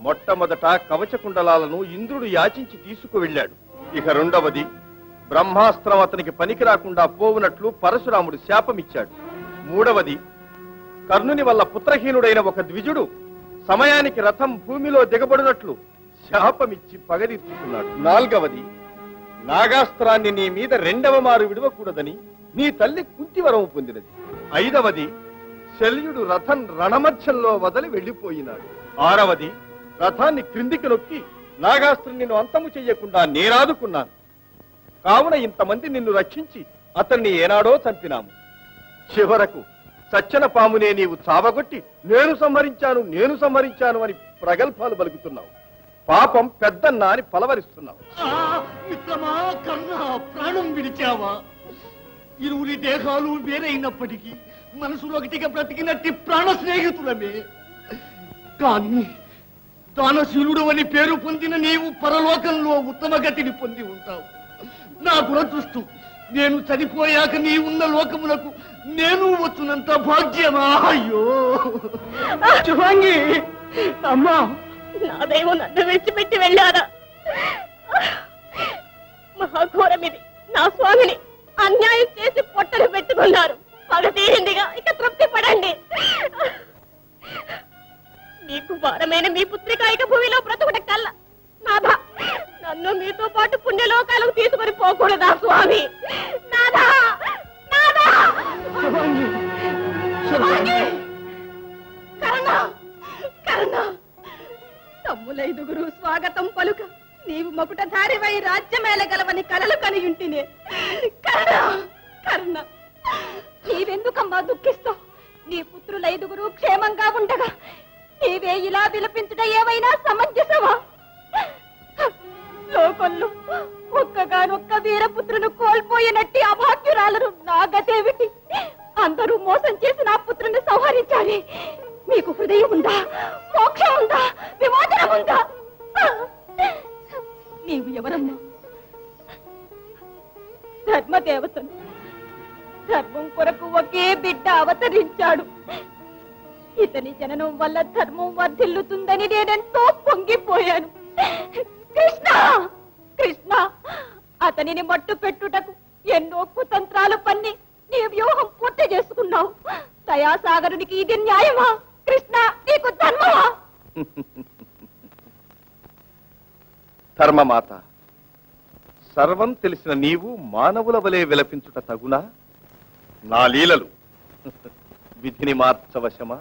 మొట్టమొదట కవచ కుండలాలను ఇంద్రుడు యాచించి తీసుకువెళ్ళాడు. ఇక రెండవది బ్రహ్మాస్త్రం అతనికి పనికి రాకుండా పోవునట్లు పరశురాముడు శాపమిచ్చాడు. మూడవది కర్ణుని వల్ల పుత్రహీనుడైన ఒక ద్విజుడు సమయానికి రథం భూమిలో దిగబడినట్లు శాపమిచ్చి పగదీర్చుకున్నాడు. నాల్గవది నాగాస్త్రాన్ని నీ మీద రెండవ మారు విడవకూడదని నీ తల్లి కుంతివరము పొందినది. ఐదవది శల్యుడు రథం రణమధ్యంలో వదిలి వెళ్లిపోయినాడు. ఆరవది రథాన్ని క్రిందికి నొక్కి నాగాస్త్రం నిన్ను అంతము చెయ్యకుండా నేరాదుకున్నాను. కావున ఇంతమంది నిన్ను రక్షించి అతన్ని ఏనాడో చంపినాము. చివరకు సచ్చన పామునే నీవు చావగొట్టి నేను సంహరించాను అని ప్రగల్భాలు పలుకుతున్నావు. పాపం పెద్దన్నా అని పలవరిస్తున్నావు. ప్రాణం విడిచావా? ఇరువురి దేహాలు వేరైనప్పటికీ మనసులో ఒకటిగా బ్రతికినట్టి ప్రాణ స్నేహితులమే. కానీ దానశీలుడు అని పేరు పొందిన నీవు పరలోకంలో ఉత్తమ గతిని పొంది ఉంటావు. నా దురదృష్టం, నేను చనిపోయాక నీ ఉన్న లోకములకు నేను వచ్చునంత భాగ్యమా? అయ్యో శుభాంగి, అమ్మా, నా దైవం నన్ను విడిచిపెట్టి వెళ్ళారా? మహాఘోరమిది. నా స్వామిని అన్యాయం చేసి పొట్టలు పెట్టుకున్నారు. పగ తీరిందిగా, ఇక తృప్తి పడండి. మీకు భారమైన మీ పుత్రికాయిక భూమిలో బ్రతుకుట కల్ల నాథా, నన్ను మీతో పాటు పుణ్యలోకాలకు తీసుకొని పోకూడదా స్వామి? నాథా, నాథా, కరుణ, కరుణ. తమ్ములైదుగురు స్వాగతం పలుక నీవు మకుటధారివై రాజ్యమేలగలవని కలలు కనియుంటినే. కరుణ, కరుణ, నీవెందుకమ్మా దుఃఖిస్తావు? నీ పుత్రులైదుగురు క్షేమంగా ఉండగా నీవే ఇలా విలపించుట ఏమైనా సమంజసమా? లోకంలో ఒక్కగానొక్క వీరపుత్రును కోల్పోయినట్టి అభాగ్యురాలను నా గతేమిటి? అందరూ మోసం చేసి నా పుత్రుని సంహరించాలి. మీకు హృదయం ఉందా? మోక్షం ఉందా? విమోచనం ఉందా? నీవు ఎవరమ్మా? ధర్మదేవతను. ధర్మం కొరకు ఒకే బిడ్డ అవతరించాడు. ఇతని జననం వల్ల ధర్మం వర్ధిల్లుతుందని నేనెంతో పొంగిపోయాను. కృష్ణ, కృష్ణ, అతనిని మట్టు పెట్టుటకు ఎన్నో కుతంత్రాలు పన్ని నీ వ్యూహం పూర్తి చేసుకున్నావు. దయాసాగరునికి ఇది న్యాయమా? కృష్ణ, నీకు ధర్మమా? ధర్మమాత, సర్వం తెలిసిన నీవు మానవుల వలె విలపించుట తగునా? నా లీలలు విధిని మార్చవశమా?